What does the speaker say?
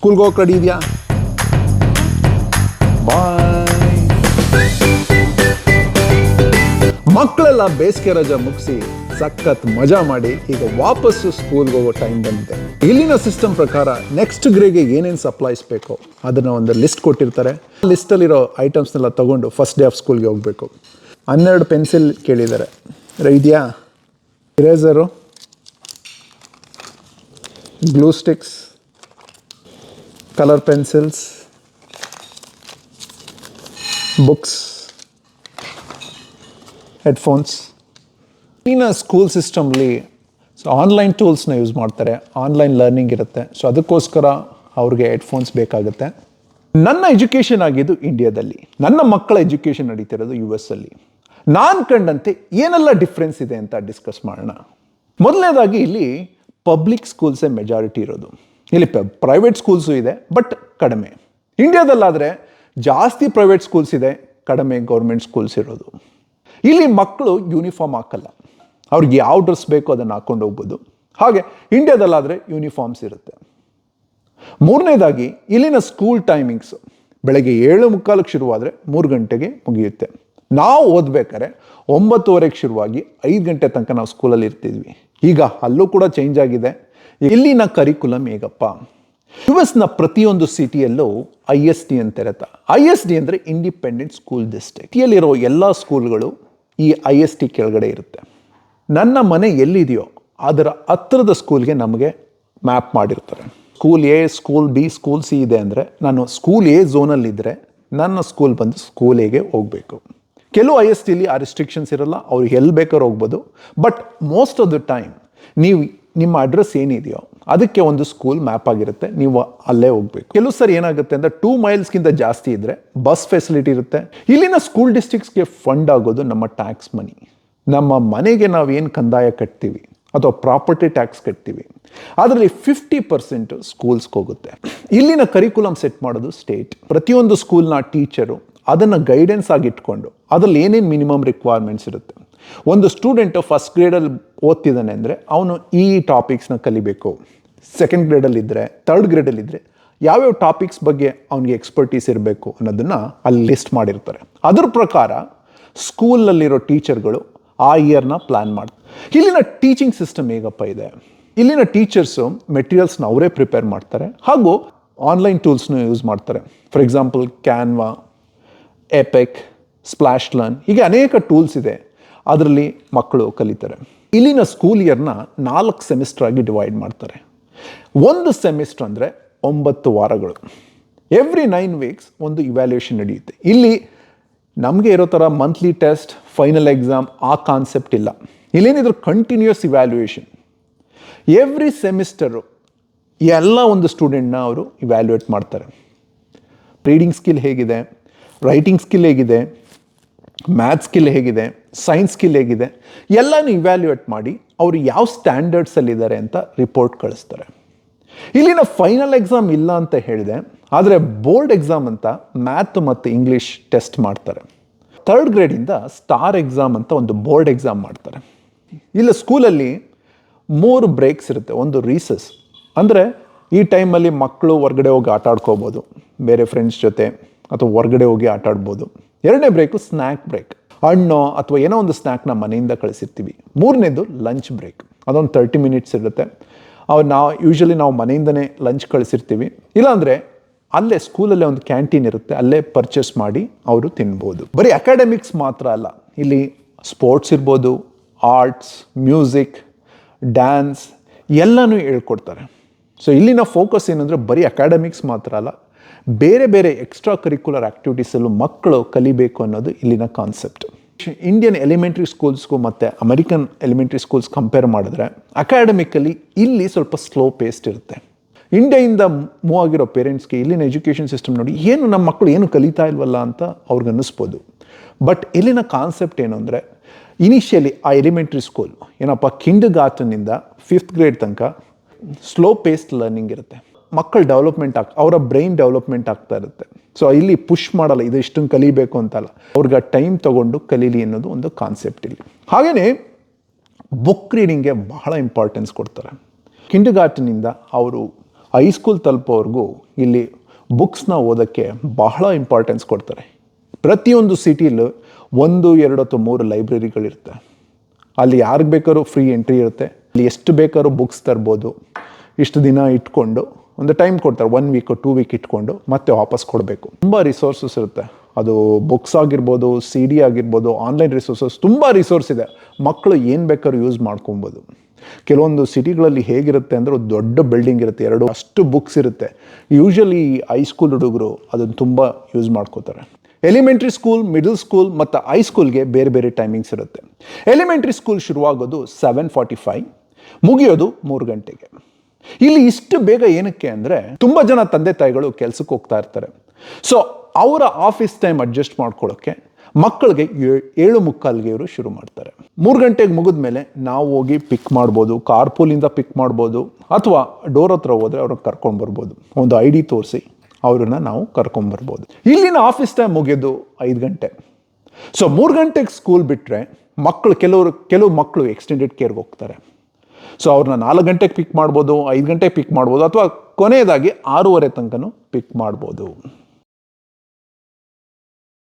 ಸ್ಕೂಲ್ಗೆ ಹೋಗಕ್ಕೆ ರೆಡಿ ಇದೆಯಾ? ಬಾಯ್. ಮಕ್ಕಳೆಲ್ಲ ಬೇಸಿಗೆ ರಜೆ ಮುಗಿಸಿ ಸಖತ್ ಮಜಾ ಮಾಡಿ ಈಗ ವಾಪಸ್ಸು ಸ್ಕೂಲ್ಗೆ ಹೋಗೋ ಟೈಮ್ ಬಂದಿದೆ. ಇಲ್ಲಿನ ಸಿಸ್ಟಮ್ ಪ್ರಕಾರ ನೆಕ್ಸ್ಟ್ ಗ್ರೇಡ್ಗೆ ಏನೇನು ಸಪ್ಲೈಸ್ಬೇಕು ಅದನ್ನು ಒಂದು ಲಿಸ್ಟ್ ಕೊಟ್ಟಿರ್ತಾರೆ. ಲಿಸ್ಟಲ್ಲಿರೋ ಐಟಮ್ಸ್ನೆಲ್ಲ ತೊಗೊಂಡು ಫಸ್ಟ್ ಡೇ ಆಫ್ ಸ್ಕೂಲ್ಗೆ ಹೋಗಬೇಕು. 12 ಪೆನ್ಸಿಲ್ ಕೇಳಿದ್ದಾರೆ. ಇದೆಯಾ? Eraser, glue sticks, colour pencils, books, headphones. ಇನ್ನು ಸ್ಕೂಲ್ ಸಿಸ್ಟಮ್ಲಿ ಆನ್ಲೈನ್ ಟೂಲ್ಸ್ನ ಯೂಸ್ ಮಾಡ್ತಾರೆ. ಆನ್ಲೈನ್ ಲರ್ನಿಂಗ್ ಇರುತ್ತೆ. ಸೊ ಅದಕ್ಕೋಸ್ಕರ ಅವ್ರಿಗೆ ಹೆಡ್ಫೋನ್ಸ್ ಬೇಕಾಗುತ್ತೆ. ನನ್ನ ಎಜುಕೇಷನ್ ಆಗಿದ್ದು ಇಂಡಿಯಾದಲ್ಲಿ, ನನ್ನ ಮಕ್ಕಳ ಎಜುಕೇಷನ್ ನಡೀತಿರೋದು US ಅಲ್ಲಿ. ನಾನು ಕಂಡಂತೆ ಏನೆಲ್ಲ ಡಿಫ್ರೆನ್ಸ್ ಇದೆ ಅಂತ ಡಿಸ್ಕಸ್ ಮಾಡೋಣ. ಮೊದಲನೇದಾಗಿ ಇಲ್ಲಿ ಪಬ್ಲಿಕ್ ಸ್ಕೂಲ್ಸೇ ಮೆಜಾರಿಟಿ ಇರೋದು. ಇಲ್ಲಿ ಪ್ರೈವೇಟ್ ಸ್ಕೂಲ್ಸು ಇದೆ, ಬಟ್ ಕಡಿಮೆ. ಇಂಡಿಯಾದಲ್ಲಾದರೆ ಜಾಸ್ತಿ ಪ್ರೈವೇಟ್ ಸ್ಕೂಲ್ಸ್ ಇದೆ, ಕಡಿಮೆ ಗೌರ್ಮೆಂಟ್ ಸ್ಕೂಲ್ಸ್ ಇರೋದು. ಇಲ್ಲಿ ಮಕ್ಕಳು ಯೂನಿಫಾರ್ಮ್ ಹಾಕಲ್ಲ. ಅವ್ರಿಗೆ ಯಾವ ಡ್ರೆಸ್ ಬೇಕೋ ಅದನ್ನು ಹಾಕ್ಕೊಂಡು ಹೋಗ್ಬೋದು. ಹಾಗೆ ಇಂಡಿಯಾದಲ್ಲಾದರೆ ಯೂನಿಫಾರ್ಮ್ಸ್ ಇರುತ್ತೆ. ಮೂರನೇದಾಗಿ ಇಲ್ಲಿನ ಸ್ಕೂಲ್ ಟೈಮಿಂಗ್ಸು ಬೆಳಗ್ಗೆ 7:45 ಶುರುವಾದರೆ 3 ಗಂಟೆಗೆ ಮುಗಿಯುತ್ತೆ. ನಾವು ಓದಬೇಕಾದ್ರೆ 9:30 ಶುರುವಾಗಿ 5 ಗಂಟೆ ತನಕ ನಾವು ಸ್ಕೂಲಲ್ಲಿ ಇರ್ತಿದ್ವಿ. ಈಗ ಅಲ್ಲೂ ಕೂಡ ಚೇಂಜ್ ಆಗಿದೆ. ಇಲ್ಲಿನ ಕರಿಕ್ಯುಲಮ್ ಹೇಗಪ್ಪ? US ಪ್ರತಿಯೊಂದು ಸಿಟಿಯಲ್ಲೂ ISD ಅಂತ ಇರುತ್ತೆ. ISD ಅಂದರೆ ಇಂಡಿಪೆಂಡೆಂಟ್ ಸ್ಕೂಲ್ ಡಿಸ್ಟ್ರಿಕ್ಟ್. ಸಿಟಿಯಲ್ಲಿರೋ ಎಲ್ಲ ಸ್ಕೂಲ್ಗಳು ಈ ISD ಕೆಳಗಡೆ ಇರುತ್ತೆ. ನನ್ನ ಮನೆ ಎಲ್ಲಿದೆಯೋ ಅದರ ಹತ್ತಿರದ ಸ್ಕೂಲ್ಗೆ ನಮಗೆ ಮ್ಯಾಪ್ ಮಾಡಿರ್ತಾರೆ. School A, school B, school C ಇದೆ ಅಂದರೆ ನಾನು ಸ್ಕೂಲ್ A ಝೋನಲ್ಲಿದ್ದರೆ ನನ್ನ ಸ್ಕೂಲ್ ಬಂದು ಸ್ಕೂಲ್ Aಗೆ ಹೋಗಬೇಕು. ಕೆಲವು ISDಲಿ ಆ ರಿಸ್ಟ್ರಿಕ್ಷನ್ಸ್ ಇರಲ್ಲ, ಅವ್ರಿಗೆ ಎಲ್ಲಿ ಬೇಕಾದ್ರೂ ಹೋಗ್ಬೋದು. But most of the time ನೀವು ನಿಮ್ಮ ಅಡ್ರೆಸ್ ಏನಿದೆಯೋ ಅದಕ್ಕೆ ಒಂದು ಸ್ಕೂಲ್ ಮ್ಯಾಪ್ ಆಗಿರುತ್ತೆ, ನೀವು ಅಲ್ಲೇ ಹೋಗಬೇಕು. ಕೆಲವು ಸರಿ ಏನಾಗುತ್ತೆ ಅಂದರೆ 2 ಮೈಲ್ಸ್ಗಿಂತ ಜಾಸ್ತಿ ಇದ್ದರೆ ಬಸ್ ಫೆಸಿಲಿಟಿ ಇರುತ್ತೆ. ಇಲ್ಲಿನ ಸ್ಕೂಲ್ ಡಿಸ್ಟ್ರಿಕ್ಟ್ಸ್ಗೆ ಫಂಡ್ ಆಗೋದು ನಮ್ಮ ಟ್ಯಾಕ್ಸ್ ಮನಿ. ನಮ್ಮ ಮನೆಗೆ ನಾವೇನು ಕಂದಾಯ ಕಟ್ತೀವಿ ಅಥವಾ ಪ್ರಾಪರ್ಟಿ ಟ್ಯಾಕ್ಸ್ ಕಟ್ತೀವಿ ಅದರಲ್ಲಿ 50% ಸ್ಕೂಲ್ಸ್ಗೆ ಹೋಗುತ್ತೆ. ಇಲ್ಲಿನ ಕರಿಕ್ಯುಲಮ್ ಸೆಟ್ ಮಾಡೋದು ಸ್ಟೇಟ್. ಪ್ರತಿಯೊಂದು ಸ್ಕೂಲ್ನ ಟೀಚರು ಅದನ್ನು ಗೈಡೆನ್ಸ್ ಆಗಿ ಇಟ್ಕೊಂಡು ಅದರಲ್ಲಿ ಏನೇನು ಮಿನಿಮಮ್ ರಿಕ್ವೈರ್ಮೆಂಟ್ಸ್ ಇರುತ್ತೆ. ಒಂದು ಸ್ಟೂಡೆಂಟು ಫಸ್ಟ್ ಗ್ರೇಡಲ್ಲಿ ಓದ್ತಿದ್ದಾನೆ ಅಂದರೆ ಅವನು ಈ ಟಾಪಿಕ್ಸ್ನ ಕಲಿಬೇಕು. ಸೆಕೆಂಡ್ ಗ್ರೇಡಲ್ಲಿದ್ದರೆ, ಥರ್ಡ್ ಗ್ರೇಡಲ್ಲಿದ್ದರೆ ಯಾವ್ಯಾವ ಟಾಪಿಕ್ಸ್ ಬಗ್ಗೆ ಅವನಿಗೆ ಎಕ್ಸ್ಪರ್ಟೀಸ್ ಇರಬೇಕು ಅನ್ನೋದನ್ನು ಅಲ್ಲಿ ಲಿಸ್ಟ್ ಮಾಡಿರ್ತಾರೆ. ಅದ್ರ ಪ್ರಕಾರ ಸ್ಕೂಲಲ್ಲಿರೋ ಟೀಚರ್ಗಳು ಆ ಇಯರ್ನ ಪ್ಲ್ಯಾನ್ ಮಾಡ್ತಾರೆ. ಇಲ್ಲಿನ ಟೀಚಿಂಗ್ ಸಿಸ್ಟಮ್ ಹೇಗಪ್ಪ ಇದೆ? ಇಲ್ಲಿನ ಟೀಚರ್ಸು ಮೆಟೀರಿಯಲ್ಸ್ನ ಅವರೇ ಪ್ರಿಪೇರ್ ಮಾಡ್ತಾರೆ, ಹಾಗೂ ಆನ್ಲೈನ್ ಟೂಲ್ಸ್ನ ಯೂಸ್ ಮಾಡ್ತಾರೆ. For example Canva, Epic, Splash Learn, ಹೀಗೆ ಅನೇಕ ಟೂಲ್ಸ್ ಇದೆ. ಅದರಲ್ಲಿ ಮಕ್ಕಳು ಕಲಿತಾರೆ. ಇಲ್ಲಿನ ಸ್ಕೂಲ್ ಇಯರ್ನ 4 ಸೆಮಿಸ್ಟರ್ ಆಗಿ ಡಿವೈಡ್ ಮಾಡ್ತಾರೆ. ಒಂದು ಸೆಮಿಸ್ಟರ್ ಅಂದರೆ 9 ವಾರಗಳು. ಎವ್ರಿ 9 ವೀಕ್ಸ್ ಒಂದು ಇವ್ಯಾಲ್ಯೂಯೇಷನ್ ನಡೆಯುತ್ತೆ. ಇಲ್ಲಿ ನಮಗೆ ಇರೋ ಥರ ಮಂತ್ಲಿ ಟೆಸ್ಟ್, ಫೈನಲ್ ಎಕ್ಸಾಮ್ ಆ ಕಾನ್ಸೆಪ್ಟ್ ಇಲ್ಲ. ಇಲ್ಲೇನಿದ್ರು ಕಂಟಿನ್ಯೂಯಸ್ ಇವ್ಯಾಲ್ಯೂಯೇಷನ್. ಎವ್ರಿ ಸೆಮಿಸ್ಟರು ಎಲ್ಲ ಒಂದು ಸ್ಟೂಡೆಂಟ್ನ ಅವರು ಇವ್ಯಾಲ್ಯೂಯೇಟ್ ಮಾಡ್ತಾರೆ. ರೀಡಿಂಗ್ ಸ್ಕಿಲ್ ಹೇಗಿದೆ, ರೈಟಿಂಗ್ ಸ್ಕಿಲ್ ಹೇಗಿದೆ, ಮ್ಯಾಥ್ಸ್ ಸ್ಕಿಲ್ ಹೇಗಿದೆ, ಸೈನ್ಸ್ ಸ್ಕಿಲ್ ಹೇಗಿದೆ, ಎಲ್ಲನೂ ಇವ್ಯಾಲ್ಯೂಯೇಟ್ ಮಾಡಿ ಅವರು ಯಾವ ಸ್ಟ್ಯಾಂಡರ್ಡ್ಸಲ್ಲಿದ್ದಾರೆ ಅಂತ ರಿಪೋರ್ಟ್ ಕಳಿಸ್ತಾರೆ. ಇಲ್ಲಿನ ಫೈನಲ್ ಎಕ್ಸಾಮ್ ಇಲ್ಲ ಅಂತ ಹೇಳಿದೆ, ಆದರೆ ಬೋರ್ಡ್ ಎಕ್ಸಾಮ್ ಅಂತ ಮ್ಯಾಥ್ ಮತ್ತು ಇಂಗ್ಲೀಷ್ ಟೆಸ್ಟ್ ಮಾಡ್ತಾರೆ. ಥರ್ಡ್ ಗ್ರೇಡಿಂದ ಸ್ಟಾರ್ ಎಕ್ಸಾಮ್ ಅಂತ ಒಂದು ಬೋರ್ಡ್ ಎಕ್ಸಾಮ್ ಮಾಡ್ತಾರೆ. ಇಲ್ಲ ಸ್ಕೂಲಲ್ಲಿ 3 ಬ್ರೇಕ್ಸ್ ಇರುತ್ತೆ. ಒಂದು ರೀಸಸ್ ಅಂದರೆ ಈ ಟೈಮಲ್ಲಿ ಮಕ್ಕಳು ಹೊರಗಡೆ ಹೋಗಿ ಆಟ ಆಡ್ಕೋಬೋದು, ಬೇರೆ ಫ್ರೆಂಡ್ಸ್ ಜೊತೆ ಅಥವಾ ಹೊರಗಡೆ ಹೋಗಿ ಆಟ ಆಡ್ಬೋದು. 2ನೇ ಬ್ರೇಕು ಸ್ನ್ಯಾಕ್ ಬ್ರೇಕ್, ಹಣ್ಣು ಅಥವಾ ಏನೋ ಒಂದು ಸ್ನ್ಯಾಕ್ನ ಮನೆಯಿಂದ ಕಳಿಸಿರ್ತೀವಿ. 3ನೇದು ಲಂಚ್ ಬ್ರೇಕ್, ಅದೊಂದು 30 ಮಿನಿಟ್ಸ್ ಇರುತ್ತೆ. ಯೂಶ್ವಲಿ ನಾವು ಮನೆಯಿಂದನೇ ಲಂಚ್ ಕಳಿಸಿರ್ತೀವಿ. ಇಲ್ಲಾಂದರೆ ಅಲ್ಲೇ ಸ್ಕೂಲಲ್ಲೇ ಒಂದು ಕ್ಯಾಂಟೀನ್ ಇರುತ್ತೆ, ಅಲ್ಲೇ ಪರ್ಚೇಸ್ ಮಾಡಿ ಅವರು ತಿನ್ಬೋದು. ಬರೀ ಅಕಾಡೆಮಿಕ್ಸ್ ಮಾತ್ರ ಅಲ್ಲ, ಇಲ್ಲಿ ಸ್ಪೋರ್ಟ್ಸ್ ಇರ್ಬೋದು, ಆರ್ಟ್ಸ್, ಮ್ಯೂಸಿಕ್, ಡ್ಯಾನ್ಸ್ ಎಲ್ಲನೂ ಹೇಳ್ಕೊಡ್ತಾರೆ. ಸೊ ಇಲ್ಲಿನ ಫೋಕಸ್ ಏನಂದರೆ ಬರೀ ಅಕಾಡೆಮಿಕ್ಸ್ ಮಾತ್ರ ಅಲ್ಲ, ಬೇರೆ ಬೇರೆ ಎಕ್ಸ್ಟ್ರಾ ಕರಿಕ್ಯುಲರ್ ಆ್ಯಕ್ಟಿವಿಟೀಸಲ್ಲೂ ಮಕ್ಕಳು ಕಲಿಬೇಕು ಅನ್ನೋದು ಇಲ್ಲಿನ ಕಾನ್ಸೆಪ್ಟ್. ಇಂಡಿಯನ್ ಎಲಿಮೆಂಟ್ರಿ ಸ್ಕೂಲ್ಸ್ಗೂ ಮತ್ತು ಅಮೆರಿಕನ್ ಎಲಿಮೆಂಟ್ರಿ ಸ್ಕೂಲ್ಸ್ ಕಂಪೇರ್ ಮಾಡಿದ್ರೆ ಅಕಾಡೆಮಿಕಲಿ ಇಲ್ಲಿ ಸ್ವಲ್ಪ ಸ್ಲೋ ಪೇಸ್ಡ್ ಇರುತ್ತೆ. ಇಂಡಿಯಾಯಿಂದ ಮೂವ್ ಆಗಿರೋ ಪೇರೆಂಟ್ಸ್ಗೆ ಇಲ್ಲಿನ ಎಜುಕೇಷನ್ ಸಿಸ್ಟಮ್ ನೋಡಿ ಏನು ನಮ್ಮ ಮಕ್ಕಳು ಏನು ಕಲಿತಾ ಇಲ್ವಲ್ಲ ಅಂತ ಅವ್ರಿಗೆ ಅನ್ನಿಸ್ಬೋದು. ಬಟ್ ಇಲ್ಲಿನ ಕಾನ್ಸೆಪ್ಟ್ ಏನು ಅಂದರೆ ಇನಿಷಿಯಲಿ ಆ ಎಲಿಮೆಂಟ್ರಿ ಸ್ಕೂಲ್ ಏನಪ್ಪ ಕಿಂಡರ್ಗಾರ್ಟನ್ನಿಂದ 5th ಗ್ರೇಡ್ ತನಕ ಸ್ಲೋ ಪೇಸ್ಡ್ ಲರ್ನಿಂಗ್ ಇರುತ್ತೆ. ಮಕ್ಕಳು ಡೆವಲಪ್ಮೆಂಟ್ ಅವರ ಬ್ರೈನ್ ಡೆವಲಪ್ಮೆಂಟ್ ಆಗ್ತಾ ಇರುತ್ತೆ. ಸೊ ಇಲ್ಲಿ ಪುಷ್ ಮಾಡಲ್ಲ, ಇದು ಇಷ್ಟನ್ನು ಕಲಿಬೇಕು ಅಂತಲ್ಲ, ಅವ್ರಿಗೆ ಟೈಮ್ ತೊಗೊಂಡು ಕಲೀಲಿ ಅನ್ನೋದು ಒಂದು ಕಾನ್ಸೆಪ್ಟ್ ಇಲ್ಲಿ. ಹಾಗೆಯೇ ಬುಕ್ ರೀಡಿಂಗ್ಗೆ ಬಹಳ ಇಂಪಾರ್ಟೆನ್ಸ್ ಕೊಡ್ತಾರೆ. ಕಿಂಡರ್ಗಾರ್ಟನ್ನಿಂದ ಅವರು ಹೈಸ್ಕೂಲ್ ತಲುಪೋರ್ಗೂ ಇಲ್ಲಿ ಬುಕ್ಸ್ನ ಓದೋಕ್ಕೆ ಬಹಳ ಇಂಪಾರ್ಟೆನ್ಸ್ ಕೊಡ್ತಾರೆ. ಪ್ರತಿಯೊಂದು ಸಿಟಿಲೂ 1, 2 ಅಥವಾ 3 ಲೈಬ್ರರಿಗಳಿರುತ್ತೆ. ಅಲ್ಲಿ ಯಾರಿಗೆ ಬೇಕಾದ್ರೂ ಫ್ರೀ ಎಂಟ್ರಿ ಇರುತ್ತೆ. ಅಲ್ಲಿ ಎಷ್ಟು ಬೇಕಾದ್ರೂ ಬುಕ್ಸ್ ತರ್ಬೋದು. ಇಷ್ಟು ದಿನ ಇಟ್ಕೊಂಡು ಒಂದು ಟೈಮ್ ಕೊಡ್ತಾರೆ, 1 ವೀಕ್ 2 ವೀಕ್ ಇಟ್ಕೊಂಡು ಮತ್ತೆ ವಾಪಸ್ ಕೊಡಬೇಕು. ತುಂಬ ರಿಸೋರ್ಸಸ್ ಇರುತ್ತೆ. ಅದು ಬುಕ್ಸ್ ಆಗಿರ್ಬೋದು, CD ಆಗಿರ್ಬೋದು, ಆನ್ಲೈನ್ ರಿಸೋರ್ಸಸ್, ತುಂಬ ರಿಸೋರ್ಸ್ ಇದೆ. ಮಕ್ಕಳು ಏನು ಬೇಕಾದ್ರೂ ಯೂಸ್ ಮಾಡ್ಕೊಬೋದು. ಕೆಲವೊಂದು ಸಿಟಿಗಳಲ್ಲಿ ಹೇಗಿರುತ್ತೆ ಅಂದರೆ ದೊಡ್ಡ ಬಿಲ್ಡಿಂಗ್ ಇರುತ್ತೆ, 2 ಅಷ್ಟು ಬುಕ್ಸ್ ಇರುತ್ತೆ. ಯೂಶಲಿ ಹೈಸ್ಕೂಲ್ ಹುಡುಗರು ಅದನ್ನು ತುಂಬ ಯೂಸ್ ಮಾಡ್ಕೋತಾರೆ. ಎಲಿಮೆಂಟ್ರಿ ಸ್ಕೂಲ್, ಮಿಡಲ್ ಸ್ಕೂಲ್ ಮತ್ತು ಹೈಸ್ಕೂಲ್ಗೆ ಬೇರೆ ಬೇರೆ ಟೈಮಿಂಗ್ಸ್ ಇರುತ್ತೆ. ಎಲಿಮೆಂಟ್ರಿ ಸ್ಕೂಲ್ ಶುರುವಾಗೋದು 7:45, ಮುಗಿಯೋದು 3 ಗಂಟೆಗೆ. ಇಲ್ಲಿ ಇಷ್ಟು ಬೇಗ ಏನಕ್ಕೆ ಅಂದರೆ ತುಂಬ ಜನ ತಂದೆ ತಾಯಿಗಳು ಕೆಲಸಕ್ಕೆ ಹೋಗ್ತಾ ಇರ್ತಾರೆ. ಸೊ ಅವರ ಆಫೀಸ್ ಟೈಮ್ ಅಡ್ಜಸ್ಟ್ ಮಾಡ್ಕೊಳ್ಳೋಕ್ಕೆ ಮಕ್ಕಳಿಗೆ 7:45ಗೆ ಇವರು ಶುರು ಮಾಡ್ತಾರೆ. 3 ಗಂಟೆಗೆ ಮುಗಿದ ಮೇಲೆ ನಾವು ಹೋಗಿ ಪಿಕ್ ಮಾಡ್ಬೋದು, ಕಾರ್ಪೂಲಿಂದ ಪಿಕ್ ಮಾಡ್ಬೋದು, ಅಥವಾ ಡೋರ್ ಹತ್ರ ಹೋದರೆ ಅವ್ರನ್ನ ಕರ್ಕೊಂಡ್ಬರ್ಬೋದು. ಒಂದು ID ತೋರಿಸಿ ಅವ್ರನ್ನ ನಾವು ಕರ್ಕೊಂಡ್ಬರ್ಬೋದು. ಇಲ್ಲಿನ ಆಫೀಸ್ ಟೈಮ್ ಮುಗಿಯೋದು 5 ಗಂಟೆ. ಸೊ 3 ಗಂಟೆಗೆ ಸ್ಕೂಲ್ ಬಿಟ್ಟರೆ ಮಕ್ಕಳು ಕೆಲವು ಮಕ್ಕಳು ಎಕ್ಸ್ಟೆಂಡೆಡ್ ಕೇರ್ಗೆ ಹೋಗ್ತಾರೆ. ಸೊ ಅವ್ರನ್ನ 4 ಗಂಟೆಗೆ ಪಿಕ್ ಮಾಡ್ಬೋದು, 5 ಗಂಟೆಗೆ ಪಿಕ್ ಮಾಡ್ಬೋದು, ಅಥವಾ ಕೊನೆಯದಾಗಿ 6:30 ತನಕನೂ ಪಿಕ್ ಮಾಡ್ಬೋದು.